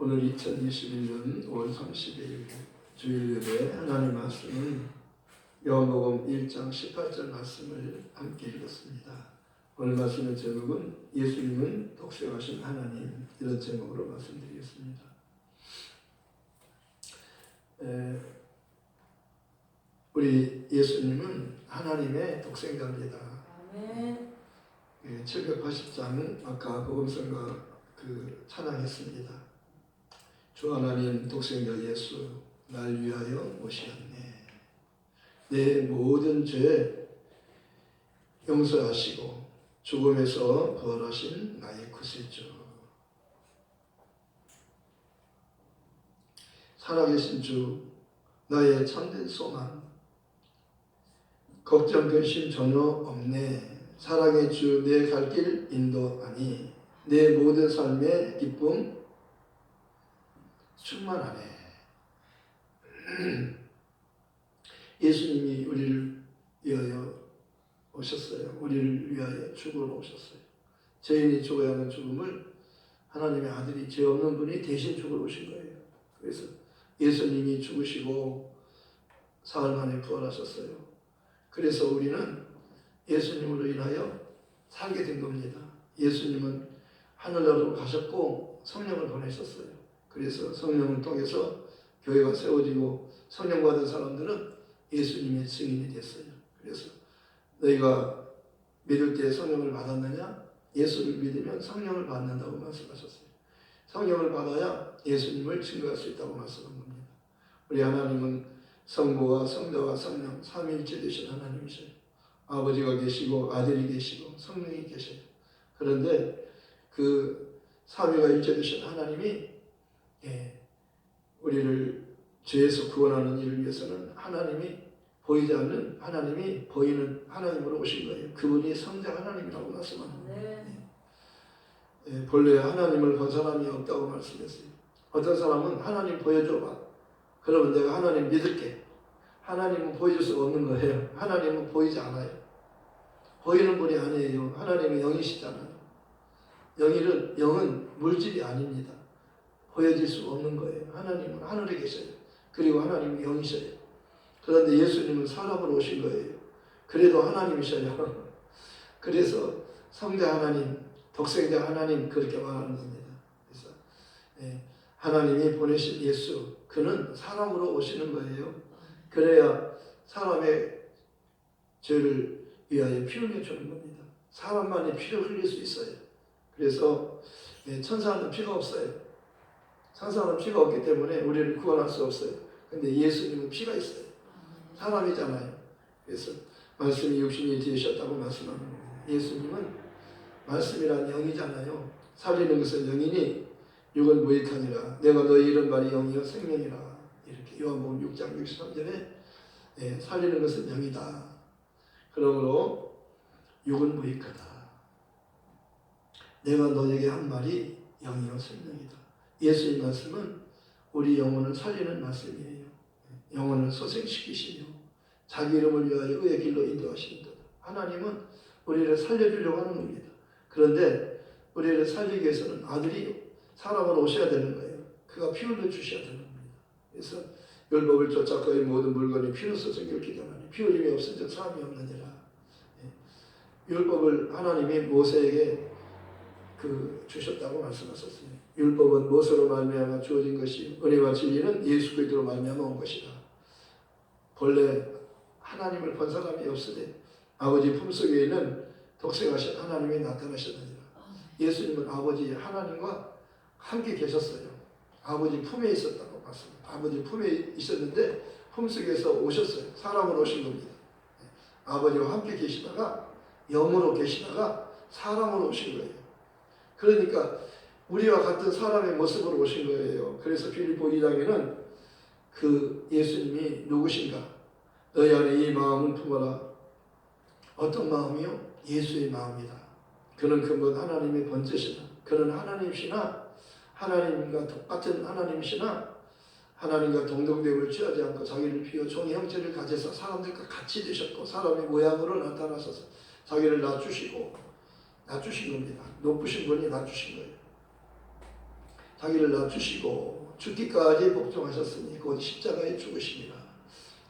오늘 2021년 5월 30일 주일 예배 하나님 말씀은 요한복음 1장 18절 말씀을 함께 읽었습니다. 오늘 말씀의 제목은 예수님은 독생하신 하나님, 이런 제목으로 말씀드리겠습니다. 우리 예수님은 하나님의 독생자입니다. 아멘. 780장은 아까 복음성가 찬양했습니다. 주 하나님 독생자 예수, 날 위하여 오시었네. 내 모든 죄 용서하시고 죽음에서 부활하신 나의 구세주, 살아계신 주, 나의 참된 소망, 걱정 근심 전혀 없네. 사랑의 주, 내 갈 길 인도하니 내 모든 삶의 기쁨 충만하네. 예수님이 우리를 위하여 오셨어요. 우리를 위하여 죽으러 오셨어요. 죄인이 죽어야 하는 죽음을 하나님의 아들이, 죄 없는 분이 대신 죽으러 오신 거예요. 그래서 예수님이 죽으시고 사흘 만에 부활하셨어요. 그래서 우리는 예수님으로 인하여 살게 된 겁니다. 예수님은 하늘나라로 가셨고 성령을 보내셨어요. 그래서 성령을 통해서 교회가 세워지고 성령 받은 사람들은 예수님의 증인이 됐어요. 그래서 너희가 믿을 때 성령을 받았느냐? 예수를 믿으면 성령을 받는다고 말씀하셨어요. 성령을 받아야 예수님을 증거할 수 있다고 말씀한 겁니다. 우리 하나님은 성부와 성자와 성령 삼위일체 되신 하나님이셔요. 아버지가 계시고 아들이 계시고 성령이 계셔요. 그런데 그 삼위가 일체 되신 하나님이 우리를 죄에서 구원하는 일을 위해서는 하나님이 보이지 않는 하나님이 보이는 하나님으로 오신 거예요. 그분이 성자 하나님이라고 말씀합니다. 본래 하나님을 본 사람이 없다고 말씀했어요. 어떤 사람은 하나님 보여줘봐. 그러면 내가 하나님 믿을게. 하나님은 보여줄 수 없는 거예요. 하나님은 보이지 않아요. 보이는 분이 아니에요. 하나님은 영이시잖아요. 영은 물질이 아닙니다. 보여질 수 없는 거예요. 하나님은 하늘에 계셔요. 그리고 하나님은 영이셔요. 그런데 예수님은 사람으로 오신 거예요. 그래도 하나님이셔요. 그래서 성자 하나님, 독생자 하나님, 그렇게 말하는 겁니다. 그래서 하나님이 보내신 예수, 그는 사람으로 오시는 거예요. 그래야 사람의 죄를 위하여 피 흘려주는 겁니다. 사람만이 피를 흘릴 수 있어요. 그래서 천사는 피가 없어요. 천사는 피가 없기 때문에 우리를 구원할 수 없어요. 근데 예수님은 피가 있어요. 사람이잖아요. 그래서 말씀이 육신이 되셨다고 말씀하는 거예요. 예수님은 말씀이란 영이잖아요. 살리는 것은 영이니 육은 무익하니라. 내가 너희 이런 말이 영이요 생명이라. 이렇게 요한복음 6장 63절에 살리는 것은 영이다. 그러므로 육은 무익하다. 내가 너에게 한 말이 영이요 생명이다. 예수의 말씀은 우리 영혼을 살리는 말씀이에요. 영혼을 소생시키시며 자기 이름을 위하여 의의 길로 인도하시는 것. 하나님은 우리를 살려주려고 하는 겁니다. 그런데 우리를 살리기 위해서는 아들이 사람으로 오셔야 되는 거예요. 그가 피 흘려 주셔야 되는 겁니다. 그래서 율법을 쫓아 그의 모든 물건이 피로써 정결케 되나니 피 흘림이 없은즉 사함이 없느니라. 율법을 하나님이 모세에게 주셨다고 말씀하셨어요. 율법은 무엇으로 말미암아 주어진 것이 은혜와 진리는 예수 그리스도로 말미암아 온 것이다. 본래 하나님을 본 사람이 없으되 아버지 품속에는 독생하신 하나님이 나타나셨느니라. 예수님은 아버지 하나님과 함께 계셨어요. 아버지 품에 있었다고 봤습니다. 아버지 품에 있었는데 품속에서 오셨어요. 사람으로 오신 겁니다. 아버지와 함께 계시다가 영으로 계시다가 사람으로 오신 거예요. 그러니까 우리와 같은 사람의 모습으로 오신 거예요. 그래서 빌립보 2장에는 그 예수님이 누구신가? 너희 안에 이 마음을 품어라. 어떤 마음이요? 예수의 마음이다. 그는 근본 하나님의 본체시다. 그는 하나님이시나 하나님과 똑같은 하나님이시나 하나님과 동등됨을 취하지 않고 자기를 비워 종의 형체를 가져서 사람들과 같이 되셨고 사람의 모양으로 나타나셔서 자기를 낮추신 겁니다. 높으신 분이 낮추신 거예요. 자기를 낮추시고 죽기까지 복종하셨으니 곧 십자가에 죽으시니라.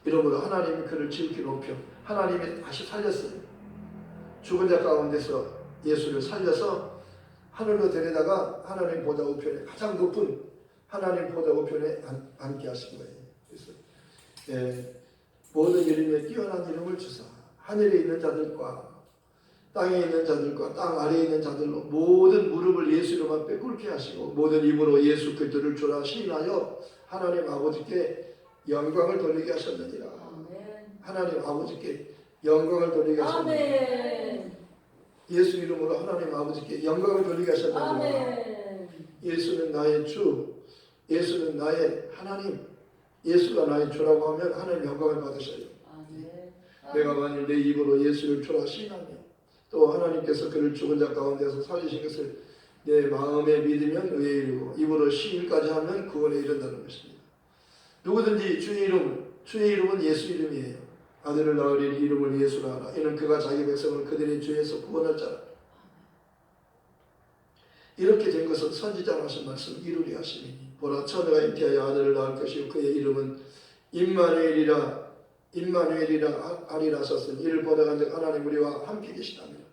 이러므로 하나님이 그를 지극히 높여 하나님이 다시 살렸어요. 죽은 자 가운데서 예수를 살려서 하늘로 데려다가 하나님 보좌 우편에 가장 높은 하나님 보좌 우편에 앉게 하신 거예요. 그래서 모든 이름에 뛰어난 이름을 주사 하늘에 있는 자들과 땅에 있는 자들과 땅 아래에 있는 자들로 모든 무릎을 예수 이름 앞에 꿇게 하시고 모든 입으로 예수 그리스도를 주라 시인하여 하나님 아버지께 영광을 돌리게 하셨느니라. 아멘. 하나님 아버지께 영광을 돌리게 하셨느니라. 예수 이름으로 하나님 아버지께 영광을 돌리게 하셨느니라. 아멘. 예수는 나의 주, 예수는 나의 하나님, 예수가 나의 주라고 하면 하나님 영광을 받으셔요. 아멘. 내가 만일 내 입으로 예수를 주라 시인하며 또 하나님께서 그를 죽은 자 가운데서 살리신 것을 내 마음에 믿으면 의에 이르고 입으로 시인까지 하면 구원에 이른다는 것입니다. 누구든지 주의 이름은 예수 이름이에요. 아들을 낳으리니 이름을 예수라 하라. 이는 그가 자기 백성을 그들의 죄에서 구원할 자라. 이렇게 된 것은 선지자가 하신 말씀 이루리 하시니 보라 처녀가 잉태하여 아들을 낳을 것이요 그의 이름은 임마누엘이라 하리라 하셨으니 이를 보내간즉 하나님 우리와 함께 계시다며.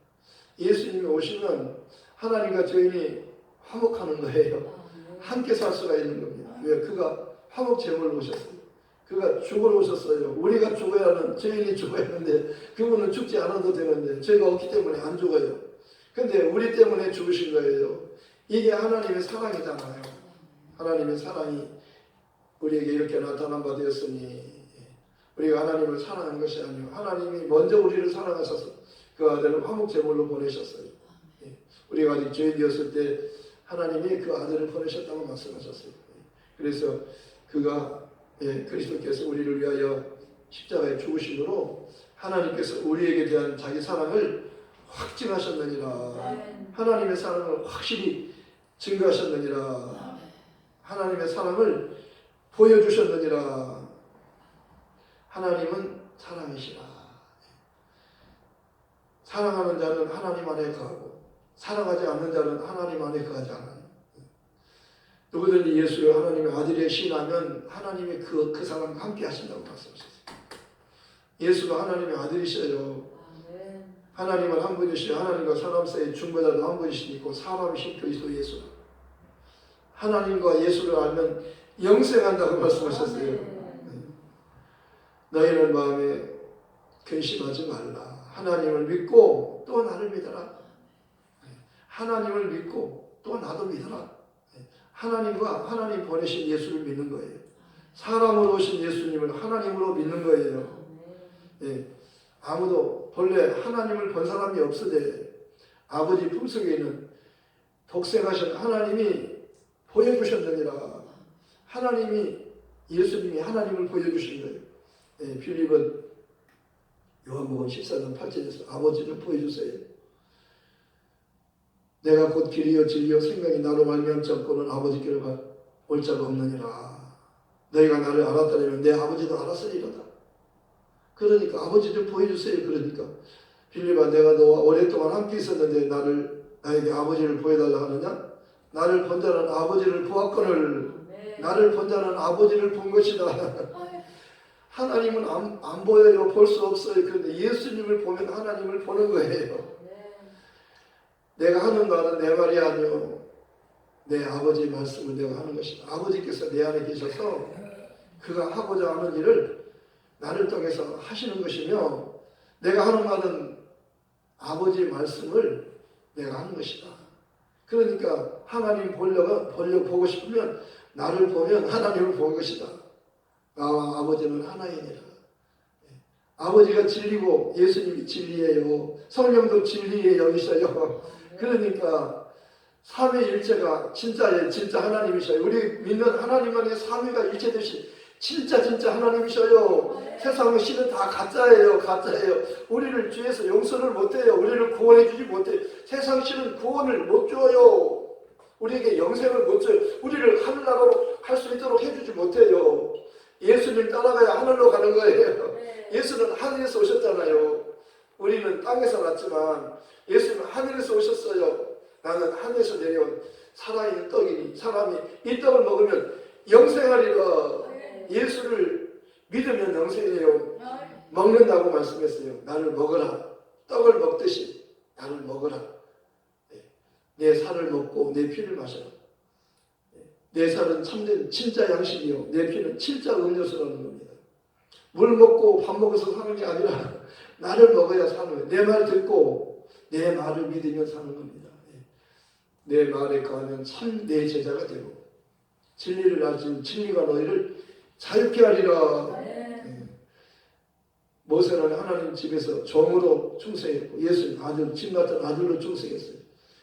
예수님이 오시면 하나님과 저희는 화목하는 거예요. 함께 살 수가 있는 겁니다. 왜? 그가 화목 제물로 오셨어요. 그가 죽으러 오셨어요. 우리가 죽어야 하는, 저희는 죽어야 하는데 그분은 죽지 않아도 되는데 저희가 없기 때문에 안 죽어요. 근데 우리 때문에 죽으신 거예요. 이게 하나님의 사랑이잖아요. 하나님의 사랑이 우리에게 이렇게 나타난 바 되었으니 우리가 하나님을 사랑하는 것이 아니고 하나님이 먼저 우리를 사랑하셔서 그 아들을 화목 제물로 보내셨어요. 우리가 아직 죄인이었을 때 하나님이 그 아들을 보내셨다고 말씀하셨어요. 그래서 그가 그리스도께서 우리를 위하여 십자가에 죽으심으로 하나님께서 우리에게 대한 자기 사랑을 확증하셨느니라. 하나님의 사랑을 확실히 증거하셨느니라. 하나님의 사랑을 보여주셨느니라. 하나님은 사랑이시라. 사랑하는 자는 하나님 안에 거하고 사랑하지 않는 자는 하나님 안에 거하지 않아요. 누구든지 예수를 하나님의 아들의 신하면 하나님이 그 사람과 함께 하신다고 말씀하셨어요. 예수가 하나님의 아들이셔요. 하나님은 한 분이시요 하나님과 사람 사이의 중보자도 한 분이시고 사람이신 그리스도 예수. 하나님과 예수를 알면 영생한다고 말씀하셨어요. 너희는 마음에 근심하지 말라. 하나님을 믿고 또 나를 믿어라. 하나님을 믿고 또 나도 믿어라. 하나님과 하나님 보내신 예수를 믿는 거예요. 사람으로 오신 예수님을 하나님으로 믿는 거예요. 아무도 본래 하나님을 본 사람이 없으되 아버지 품속에 있는 독생하신 하나님이 보여주셨느니라. 하나님이 예수님이 하나님을 보여주신 거예요. 빌립은 요한복음 14장 8절에서 아버지를 보여주세요. 내가 곧 길이요 진리요 생명이 나로 말미암지 않고는 아버지께로 올 자가 없느니라. 너희가 나를 알았다면 내 아버지도 알았으리로다. 그러니까 아버지 좀 보여주세요. 그러니까 빌립아 내가 너와 오랫동안 함께 있었는데 나에게 아버지를 보여달라 하느냐? 나를 본 자는 아버지를 보았거늘 나를 본 자는 아버지를 본 것이다. 하나님은 안 보여요. 볼 수 없어요. 그런데 예수님을 보면 하나님을 보는 거예요. 내가 하는 말은 내 말이 아니요 내 아버지의 말씀을 내가 하는 것이다. 아버지께서 내 안에 계셔서 그가 하고자 하는 일을 나를 통해서 하시는 것이며 내가 하는 말은 아버지의 말씀을 내가 하는 것이다. 그러니까 하나님 보고 싶으면 나를 보면 하나님을 본 것이다. 나와 아버지는 하나이니라. 아버지가 진리고 예수님이 진리예요. 성령도 진리의 영이셔요. 그러니까 삼위일체가 진짜 하나님이셔요. 우리 믿는 하나님 안에 삼위가 일체되신 진짜 하나님이셔요. 세상의 신은 다 가짜예요. 우리를 죄에서 용서를 못해요. 우리를 구원해주지 못해요. 세상 신은 구원을 못 줘요. 우리에게 영생을 못 줘요. 우리를 하늘나라로 갈 수 있도록 해주지 못해요. 예수님 따라가야 하늘로 가는 거예요. 예수는 하늘에서 오셨잖아요. 우리는 땅에서 났지만 예수는 하늘에서 오셨어요. 나는 하늘에서 내려온 살아있는 떡이니 사람이 이 떡을 먹으면 영생하리라. 예수를 믿으면 영생이에요. 먹는다고 말씀했어요. 나를 먹어라. 떡을 먹듯이 나를 먹어라. 내 살을 먹고 내 피를 마셔라. 내 살은 참된 진짜 양식이요 내 피는 진짜 음료수라는 겁니다. 물 먹고 밥 먹어서 사는 게 아니라 나를 먹어야 사는 거예요. 내 말 듣고 내 말을 믿으면 사는 겁니다. 내 말에 거하면 참 내 제자가 되고 진리를 알지 진리가 너희를 자유케 하리라. 모세는 하나님 집에서 종으로 충성했고 예수는 아들, 집 맡은 아들로 충성했어요.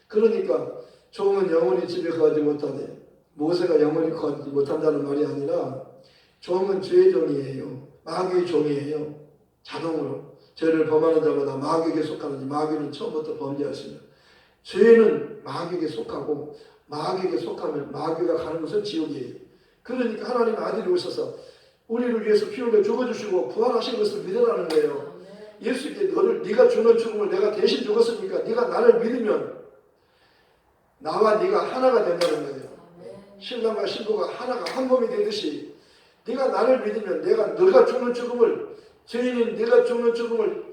그러니까 종은 영원히 집에 거하지 못하네. 모세가 영원히 거하지 못한다는 말이 아니라 종은 죄의 종이에요. 마귀의 종이에요. 자동으로 죄를 범하는 자마다 마귀에게 속하는지 마귀는 처음부터 범죄하십니다. 죄는 마귀에게 속하고 마귀에게 속하면 마귀가 가는 것은 지옥이에요. 그러니까 하나님 아들이 오셔서 우리를 위해서 피 흘려 죽어주시고 부활하신 것을 믿으라는 거예요. 예수께 네가 주는 죽음을 내가 대신 죽었으니까 네가 나를 믿으면 나와 네가 하나가 된다는 거예요. 신랑과 신부가 하나가 한 몸이 되듯이 네가 나를 믿으면 너가 죽는 죽음을 죄인인 네가 죽는 죽음을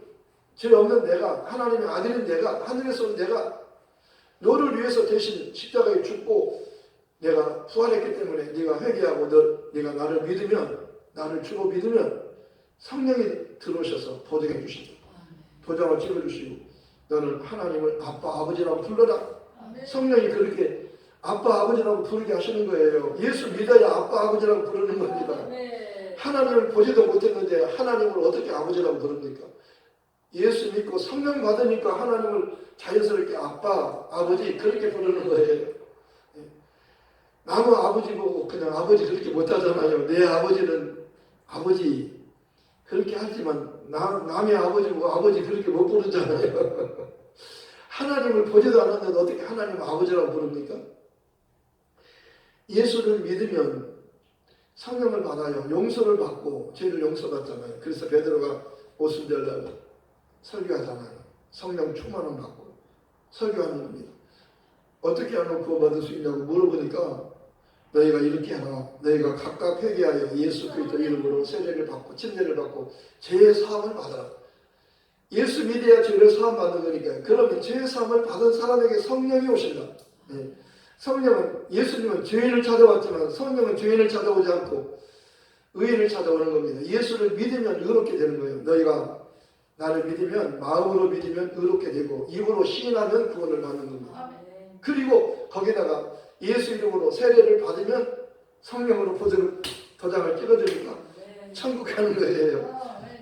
죄 없는 내가 하나님의 아들인 내가 하늘에서 온 내가 너를 위해서 대신 십자가에 죽고 내가 부활했기 때문에 네가 회개하고 네가 나를 믿으면 나를 주로 믿으면 성령이 들어오셔서 보증해 주시죠. 도장을 찍어주시고 너는 하나님을 아빠 아버지라고 불러라. 성령이 그렇게 아빠 아버지라고 부르게 하시는 거예요. 예수 믿어야 아빠 아버지라고 부르는 겁니다. 하나님을 보지도 못했는데 하나님을 어떻게 아버지라고 부릅니까? 예수 믿고 성령 받으니까 하나님을 자연스럽게 아빠 아버지 그렇게 부르는 거예요. 나무 아버지 보고 그냥 아버지 그렇게 못하잖아요. 내 아버지는 아버지 그렇게 하지만 남의 아버지 보고 아버지 그렇게 못 부르잖아요. 하나님을 보지도 않았는데 어떻게 하나님 아버지라고 부릅니까? 예수를 믿으면 성령을 받아요. 용서를 받고 죄를 용서받잖아요. 그래서 베드로가 오순절날 설교하잖아요. 성령 충만함 받고 설교하는 겁니다. 어떻게 하면 구원받을 수 있냐고 물어보니까 너희가 이렇게 하라. 너희가 각각 회개하여 예수 그리스도 이름으로 세례를 받고 침례를 받고 죄의 사함을 받아라. 예수 믿어야 죄를 사함 받는 거니까요. 그러면 죄의 사함을 받은 사람에게 성령이 오신다. 성령은 예수님은 죄인을 찾아왔지만 성령은 죄인을 찾아오지 않고 의인을 찾아오는 겁니다. 예수를 믿으면 의롭게 되는 거예요. 너희가 나를 믿으면 마음으로 믿으면 의롭게 되고 입으로 시인하면 구원을 받는 겁니다. 그리고 거기다가 예수 이름으로 세례를 받으면 성령으로 도장을 찍어주니까 천국 가는 거예요.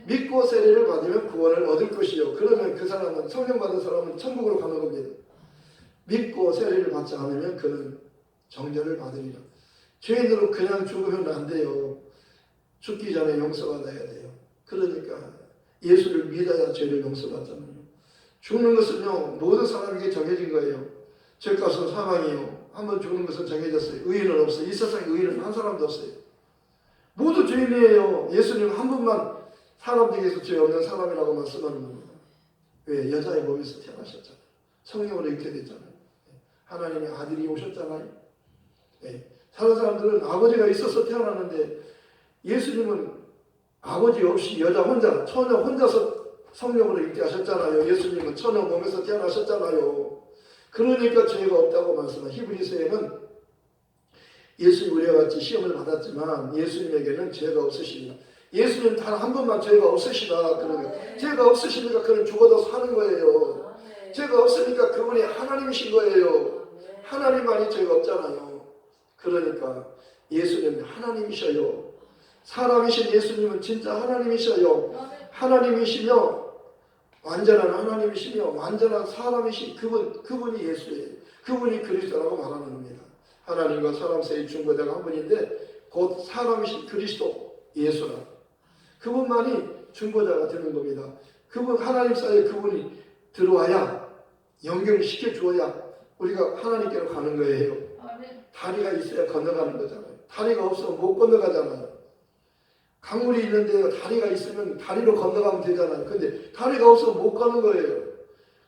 믿고 세례를 받으면 구원을 얻을 것이요. 그러면 그 사람은 성령 받은 사람은 천국으로 가는 겁니다. 믿고 세례를 받지 않으면 그는 정죄를 받으리라. 죄인으로 그냥 죽으면 안 돼요. 죽기 전에 용서받아야 돼요. 그러니까 예수를 믿어야 죄를 용서받잖아요. 죽는 것은요 모든 사람에게 정해진 거예요. 죄값은 사망이요. 한번 죽는 것은 정해졌어요. 의인은 없어요. 이 세상에 의인은 한 사람도 없어요. 모두 죄인이에요. 예수님 한 분만 사람 중에서 죄 없는 사람이라고 말씀하는 겁니다. 왜? 여자의 몸에서 태어나셨잖아요. 성령으로 잉태됐잖아요. 하나님의 아들이 오셨잖아요. 다른 사람들은 아버지가 있어서 태어났는데 예수님은 아버지 없이 여자 혼자 처녀 혼자서 성령으로 잉태하셨잖아요. 예수님은 처녀 몸에서 태어나셨잖아요. 그러니까 죄가 없다고 말씀한 히브리서에는 예수님 우리와 같이 시험을 받았지만 예수님에게는 죄가 없으십니다. 예수님 단 한 번만 죄가 없으시다. 그러면 죄가 없으시니까 그는 죽어도 사는 거예요. 죄가 없으니까 그분이 하나님이신 거예요. 하나님만이 죄가 없잖아요. 그러니까 예수님은 하나님이셔요. 사람이신 예수님은 진짜 하나님이셔요. 하나님이시며 완전한 하나님이시며 완전한 사람이신 그분이 예수예요. 그분이 그리스도라고 말하는 겁니다. 하나님과 사람 사이의 중보자가 한 분인데 곧 사람이신 그리스도 예수라. 그분만이 중보자가 되는 겁니다. 그분 하나님 사이에 그분이 들어와야 연결을 시켜주어야 우리가 하나님께로 가는 거예요. 다리가 있어야 건너가는 거잖아요. 다리가 없으면 못 건너가잖아요. 강물이 있는데 다리가 있으면 다리로 건너가면 되잖아요. 근데 다리가 없으면 못 가는 거예요.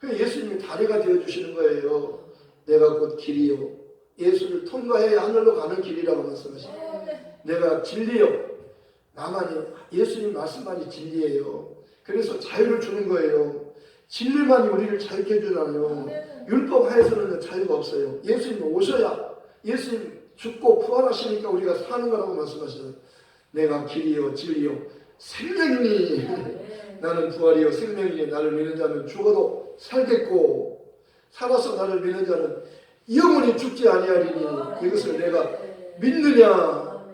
그래서 예수님이 다리가 되어주시는 거예요. 내가 곧 길이요 예수를 통과해야 하늘로 가는 길이라고 말씀하십니다. 내가 진리요. 나만이 예수님 말씀만이 진리예요. 그래서 자유를 주는 거예요. 진리만이 우리를 자유케 해주잖아요. 율법 하에서는 자유가 없어요. 예수님 오셔야 예수님 죽고 부활하시니까 우리가 사는 거라고 말씀하셔요. 내가 길이요 진리요 생명이니 나는 부활이요 생명이니 나를 믿는 자는 죽어도 살겠고 살아서 나를 믿는 자는 영원히 죽지 아니하리니 이것을 내가 믿느냐.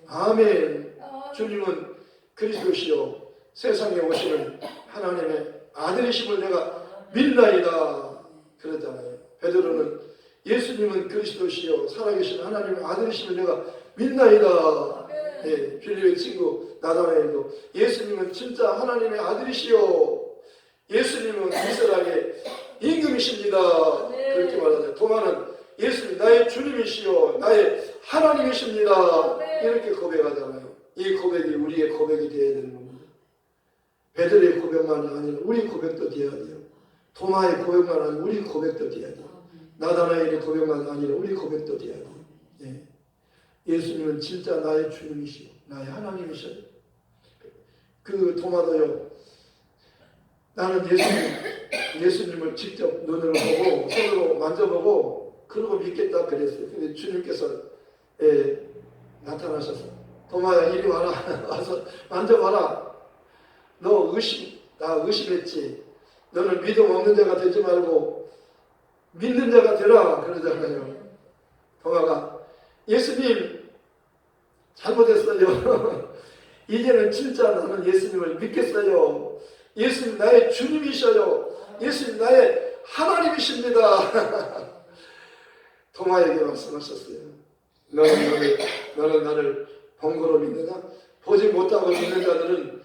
아멘. 주님은 그리스도시요 세상에 오시는 하나님의 아들이심을 내가 믿나이다 그러잖아요. 베드로는 예수님은 그리스도시요 살아계신 하나님의 아들이심을 내가 믿나이다. 네, 빌립의 친구 나다나엘도 예수님은 진짜 하나님의 아들이시요 예수님은 이스라엘의 임금이십니다 그렇게 말하죠. 도마는 예수님 나의 주님이시요 나의 하나님이십니다 이렇게 고백하잖아요. 이 고백이 우리의 고백이 되어야 되는 겁니다. 베드로의 고백만이 아니라 우리 고백도 되어야 돼요. 도마의 고백만 아니라 우리 고백도 되어야 돼요. 나다나엘의 고백만 아니라 우리 고백도 되어야 돼요. 예. 예수님은 진짜 나의 주님이시요 나의 하나님이시요. 그 도마도요 나는 예수님을 직접 눈으로 보고 손으로 만져보고 그러고 믿겠다 그랬어요. 근데 주님께서 나타나셔서 도마야 이리 와라 와서 만져봐라. 너 나 의심했지. 너는 믿음 없는 자가 되지 말고 믿는 자가 되라 그러잖아요. 도마가 예수님 잘못했어요. 이제는 진짜 나는 예수님을 믿겠어요. 예수님 나의 주님이셔요. 예수님 나의 하나님이십니다. 도마에게 말씀하셨어요. 너는 나를 본거로 믿느냐? 보지 못하고 믿는 자들은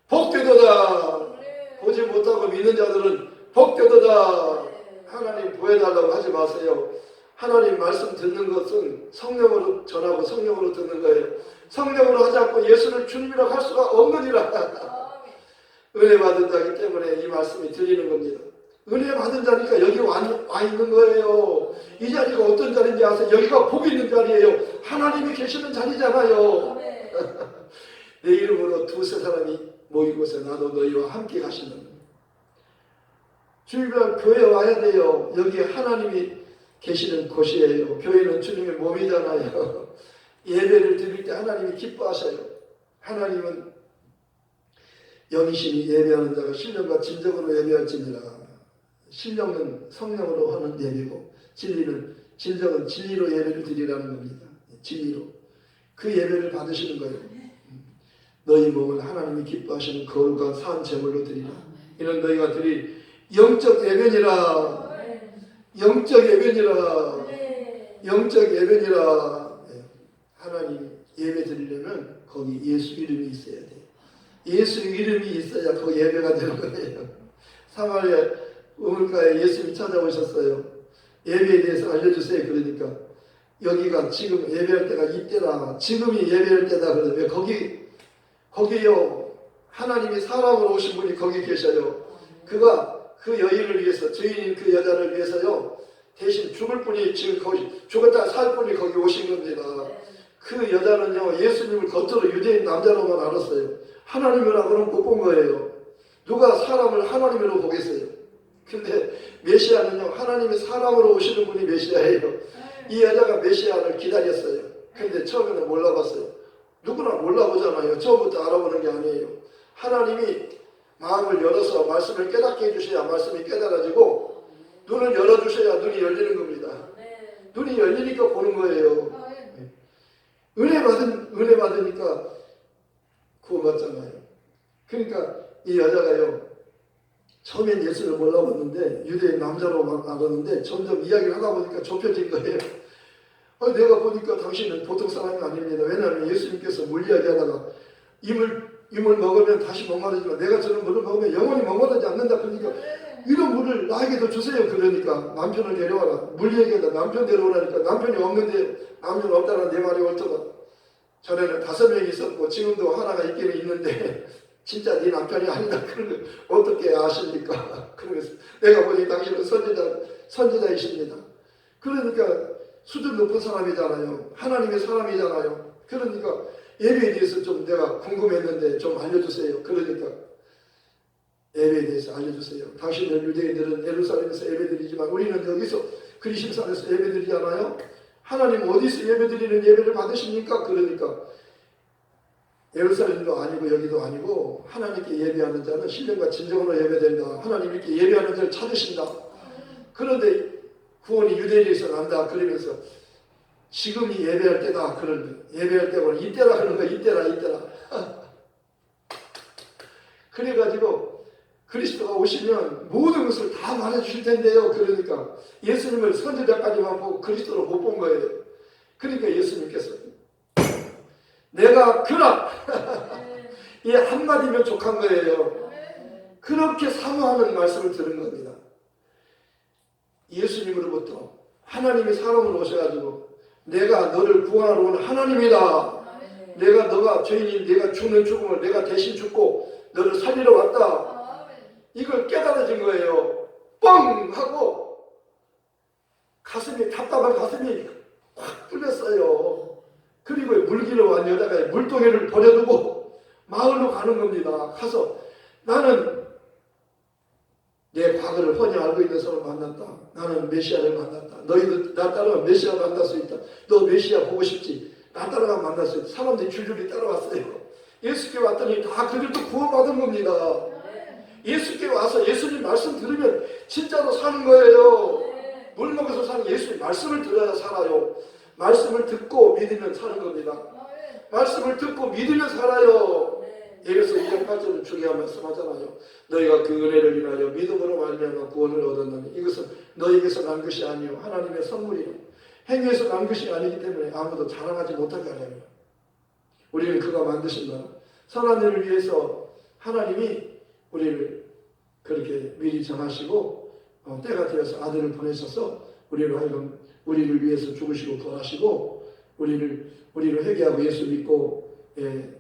복되도다. 보지 못하고 믿는 자들은 복되도다. 하나님 보여달라고 하지 마세요. 하나님 말씀 듣는 것은 성령으로 전하고 성령으로 듣는 거예요. 성령으로 하지 않고 예수를 주님이라고 할 수가 없느니라. 은혜 받은 자이기 때문에 이 말씀이 들리는 겁니다. 은혜 받은 자니까 여기 와 있는 거예요. 이 자리가 어떤 자리인지 아세요? 여기가 복 있는 자리예요. 하나님이 계시는 자리잖아요. 내 이름으로 두세 사람이 모인 곳에 나도 너희와 함께 가신다. 주일날 교회 와야 돼요. 여기 하나님이 계시는 곳이에요. 교회는 주님의 몸이잖아요. 예배를 드릴 때 하나님이 기뻐하셔요. 하나님은 영이심이 예배하는 자가 신령과 진정으로 예배할지니라. 신령은 성령으로 하는 예배고 진정은 진리로 예배를 드리라는 겁니다. 진리로. 그 예배를 받으시는 거예요. 너희 몸을 하나님이 기뻐하시는 거룩한 산 제물로 드리라. 이는 너희가 드릴 영적 예배니라. 영적 예배니라. 영적 예배니라. 하나님 예배 드리려면 거기 예수 이름이 있어야 돼요. 예수 이름이 있어야 거기 예배가 되는 거예요. 사마리아 우물가에 예수님이 찾아오셨어요. 예배에 대해서 알려주세요. 그러니까 여기가 지금 예배할 때가 이때다. 지금이 예배할 때다. 그러면 거기요 하나님이 사람으로 오신 분이 거기 계셔요. 그가 그 여인을 위해서 죄인인 그 여자를 위해서요 대신 죽을 분이 지금 거기 죽었다 살 분이 거기 오신 겁니다. 그 여자는요 예수님을 겉으로 유대인 남자로만 알았어요. 하나님이라고는 못 본 거예요. 누가 사람을 하나님으로 보겠어요. 근데 메시아는요 하나님이 사람으로 오시는 분이 메시아예요. 이 여자가 메시아를 기다렸어요. 근데 처음에는 몰라봤어요. 누구나 몰라보잖아요. 처음부터 알아보는 게 아니에요. 하나님이 마음을 열어서 말씀을 깨닫게 해주셔야 말씀이 깨달아지고 눈을 열어주셔야 눈이 열리는 겁니다. 눈이 열리니까 보는 거예요. 은혜 받으니까 구원받잖아요. 그러니까 이 여자가요 처음엔 예수를 몰라봤는데 유대인 남자로 막 알았는데 점점 이야기를 하다 보니까 좁혀진 거예요. 내가 보니까 당신은 보통 사람이 아닙니다. 왜냐하면 예수님께서 물 이야기하다가 이물 먹으면 다시 목마르지만 내가 저런 물을 먹으면 영원히 목마르지 않는다. 그러니까 이런 물을 나에게도 주세요. 그러니까 남편을 데려와라. 물 얘기하다 남편 데려오라니까 남편이 없는데 남편 없다는 내 말이 옳더라. 전에는 5명이 있었고 지금도 하나가 있기는 있는데 진짜 네 남편이 아니다. 그런 걸 어떻게 아십니까? 그러면서 내가 보니 당신은 선지자이십니다. 그러니까 수준 높은 사람이잖아요. 하나님의 사람이잖아요. 그러니까 예배에 대해서 좀 내가 궁금했는데 좀 알려주세요. 그러니까 예배에 대해서 알려주세요. 당신들 유대인들은 예루살렘에서 예배드리지만 우리는 여기서 그리심산에서 예배드리잖아요. 하나님 어디서 예배드리는 예배를 받으십니까? 그러니까 예루살렘도 아니고 여기도 아니고 하나님께 예배하는 자는 신령과 진정으로 예배된다. 하나님께 예배하는 자를 찾으신다. 그런데 구원이 유대인에서 난다. 그러면서 지금이 예배할 때다. 그런 예배할 때는 이때라 그런 거 이때라. 그래가지고 그리스도가 오시면 모든 것을 다 말해주실 텐데요. 그러니까 예수님을 선지자까지만 보고 그리스도로 못 본 거예요. 그러니까 예수님께서 내가 그라 이 한마디면 족한 거예요. 그렇게 사모하는 말씀을 들은 겁니다. 예수님으로부터 하나님이 사람으로 오셔가지고 내가 너를 구원하러 온 하나님이다. 내가 너가 죄인인 내가 죽는 죽음을 내가 대신 죽고 너를 살리러 왔다. 이걸 깨달아진 거예요. 뻥 하고 가슴이 답답한 가슴이 확 뚫렸어요. 그리고 물기로 온 여자가 물동이를 버려두고 마을로 가는 겁니다. 가서 나는 내 과거를 훤히 알고 있는 사람을 만났다. 나는 메시아를 만났다. 너희도 나 따라가 메시아 만날 수 있다. 너 메시아 보고 싶지? 나 따라가 만날 수 있다. 사람들이 줄줄이 따라왔어요. 예수께 왔더니 다 그들도 구원받은 겁니다. 예수께 와서 예수님 말씀 들으면 진짜로 사는 거예요. 물 먹어서 사는 예수님 말씀을 들어야 살아요. 말씀을 듣고 믿으면 사는 겁니다. 말씀을 듣고 믿으면 살아요. 예배서 2장 8절은 중요한 말씀 하잖아요. 너희가 그 은혜를 인하여 믿음으로 말미암아 구원을 얻었느니 이것은 너희에게서 난 것이 아니요 하나님의 선물이요 행위에서 난 것이 아니기 때문에 아무도 자랑하지 못하게 하려면 우리는 그가 만드신 나라 선한 일을 위해서 하나님이 우리를 그렇게 미리 정하시고 때가 되어서 아들을 보내셔서 우리를 위해서 죽으시고 부활하시고 우리를 회개하고 예수 믿고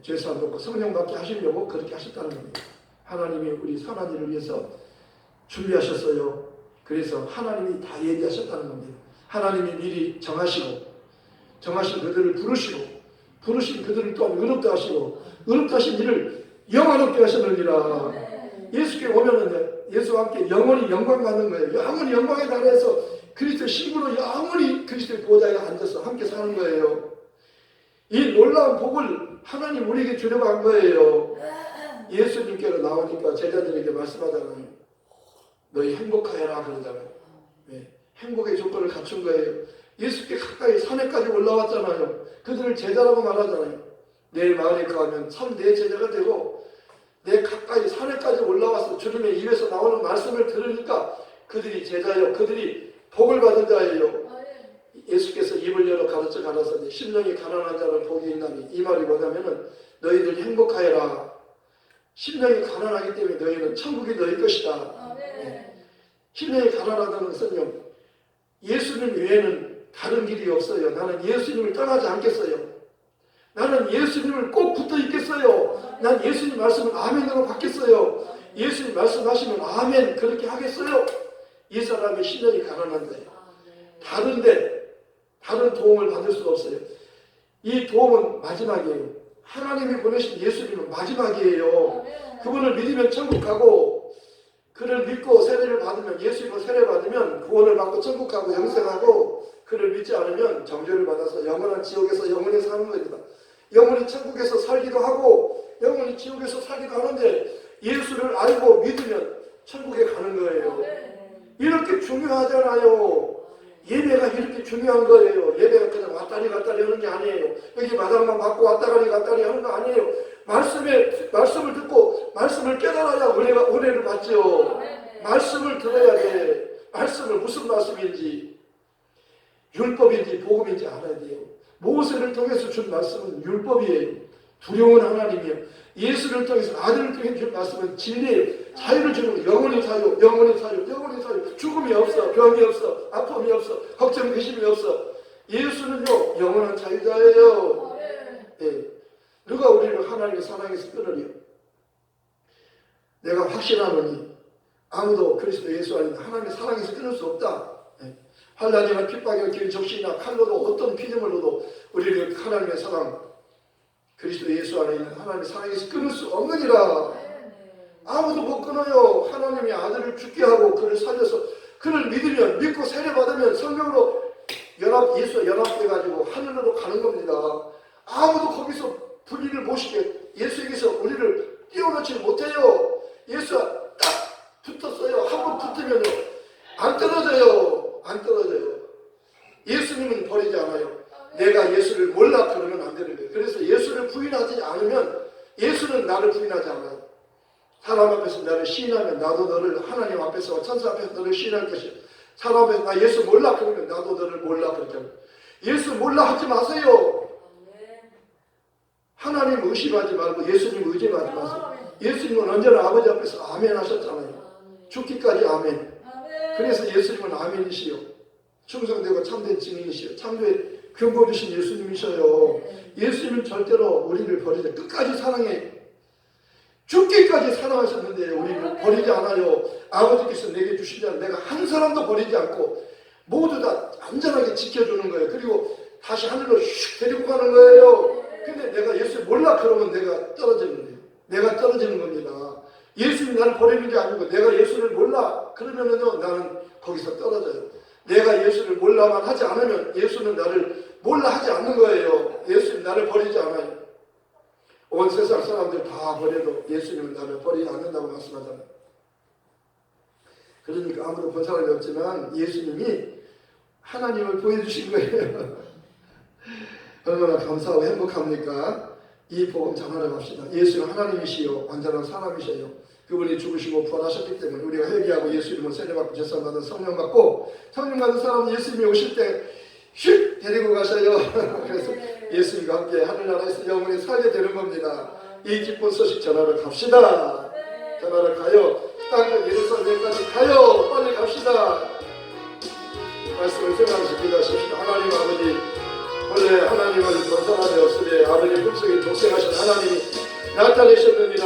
죄사함 받고 성령 받게 하시려고 그렇게 하셨다는 겁니다. 하나님이 우리 선한 일을 위해서 준비하셨어요. 그래서 하나님이 다 예비하셨다는 겁니다. 하나님이 미리 정하신 그들을 부르신 그들을 또한 의롭다 하시고 의롭다 하신 일을 영원롭게 하셨느니라. 예수께 오면은 예수와 함께 영원히 영광 받는 거예요. 영원히 영광에 달해서 그리스도의 신부로 영원히 그리스도의 보좌에 앉아서 함께 사는 거예요. 이 놀라운 복을 하나님 우리에게 주려고 한 거예요. 예수님께로 나오니까 제자들에게 말씀하잖아요. 너희 행복하여라 그러잖아요. 행복의 조건을 갖춘 거예요. 예수께 가까이 산에까지 올라왔잖아요. 그들을 제자라고 말하잖아요. 내 마을에 가면 참 내 제자가 되고 내 가까이 산에까지 올라와서 주님의 입에서 나오는 말씀을 들으니까 그들이 제자요. 그들이 복을 받은 자예요. 예수께서 입을 열어 가르쳐 심령이 가난한 자는 복이 있나니 이 말이 뭐냐면은 너희들 행복하여라. 심령이 가난하기 때문에 너희는 천국이 너희 것이다. 심령이 가난하다는 것은요 예수님 외에는 다른 길이 없어요. 나는 예수님을 떠나지 않겠어요. 나는 예수님을 꼭 붙어 있겠어요. 난 예수님 말씀을 아멘으로 받겠어요. 예수님 말씀하시면 아멘 그렇게 하겠어요. 이 사람이 심령이 가난한 거예요. 다른 도움을 받을 수가 없어요. 이 도움은 마지막이에요. 하나님이 보내신 예수님은 마지막이에요. 그분을 믿으면 천국 가고 그를 믿고 세례를 받으면 예수님을 세례 받으면 구원을 받고 천국 가고 영생하고 그를 믿지 않으면 정죄를 받아서 영원한 지옥에서 영원히 사는 겁니다. 영원히 천국에서 살기도 하고 영원히 지옥에서 살기도 하는데 예수를 알고 믿으면 천국에 가는 거예요. 이렇게 중요하잖아요. 예배가 이렇게 중요한 거예요. 예배가 그냥 왔다리 갔다리 하는 게 아니에요. 여기 마당만 받고 왔다리 갔다리 하는 거 아니에요. 말씀을 듣고 말씀을 깨달아야 은혜를 받죠. 말씀을 들어야 돼. 말씀을 무슨 말씀인지 율법인지 복음인지 알아야 돼요. 모세를 통해서 준 말씀은 율법이에요. 두려운 하나님이요. 예수를 통해서 아들을 통해 준 말씀은 진리예요. 자유를 주는 영원히 사유. 죽음이 없어, 병이 없어, 아픔이 없어, 걱정, 의심이 없어. 예수는요 영원한 자유자예요. 누가 우리를 하나님의 사랑에서 끊으리요? 내가 확신하노니 아무도 그리스도 예수 아닌 하나님의 사랑에서 끊을 수 없다. 환난이나 핍박이나 길 적시나 칼로도 어떤 피조물로도 우리를 하나님의 사랑, 그리스도 예수 안에 있는 하나님의 사랑에서 끊을 수 없느니라. 아무도 못 끊어요. 하나님이 아들을 죽게 하고 그를 살려서 그를 믿으면, 믿고 세례받으면 성령으로 예수와 연합돼가지고 하늘로 가는 겁니다. 아무도 거기서 분리를 못 시게, 예수에게서 우리를 띄워놓지 못해요. 예수와 딱 붙었어요. 한 번 붙으면 안 떨어져요. 안 떨어져요. 예수님은 버리지 않아요. 내가 예수를 몰라 그러면 안 되는 거예요. 그래서 예수를 부인하지 않으면 예수는 나를 부인하지 않아요. 사람 앞에서 나를 시인하면 나도 너를, 하나님 앞에서 천사 앞에서 너를 시인할 것이야. 사람 앞에서 나 예수 몰라 그러면 나도 너를 몰라 그렇게 합니다. 예수 몰라 하지 마세요. 하나님 의심하지 말고 예수님 의심하지 마세요. 예수님은 언제나 아버지 앞에서 아멘 하셨잖아요. 죽기까지 아멘. 그래서 예수님은 아멘이시요, 충성되고 참된 증인이시요, 창조의 근거 주신 예수님이셔요. 예수님은 절대로 우리를 버리지, 끝까지 사랑해, 죽기까지 사랑하셨는데 우리를 버리지 않아요. 아버지께서 내게 주신 자는 내가 한 사람도 버리지 않고 모두 다 안전하게 지켜주는 거예요. 그리고 다시 하늘로 슉 데리고 가는 거예요. 근데 내가 예수를 몰라 그러면 내가 떨어지는 거예요. 내가 떨어지는 겁니다. 예수님이 나를 버리는 게 아니고 내가 예수를 몰라 그러면은요, 나는 거기서 떨어져요. 내가 예수를 몰라만 하지 않으면 예수는 나를 몰라 하지 않는 거예요. 예수님 나를 버리지 않아요. 온 세상 사람들 다 버려도 예수님은 나를 버리지 않는다고 말씀하잖아요. 그러니까 아무도 본 사람이 없지만 예수님이 하나님을 보여주신 거예요. 얼마나 감사하고 행복합니까? 이 복음 전하러 갑시다. 예수는 하나님이시요 완전한 사람이셔요. 그분이 죽으시고 부활하셨기 때문에 우리가 회개하고 예수님을 세례받고 제사받은 성령 받고, 성령 받은 사람은 예수님이 오실 때 휙 데리고 가셔요. 그래서 예수님과 함께 하늘나라에서 영원히 살게 되는 겁니다. 이 기쁜 소식 전하러 갑시다. 전하러 가요. 땅끝 예루살렘까지 가요. 빨리 갑시다. 말씀을 생각하면서 기도하십시다. 하나님 아버지, 원래 하나님은 본 사람이 없으되 아버지 품속에 독생하신 하나님이 나타내셨느니라.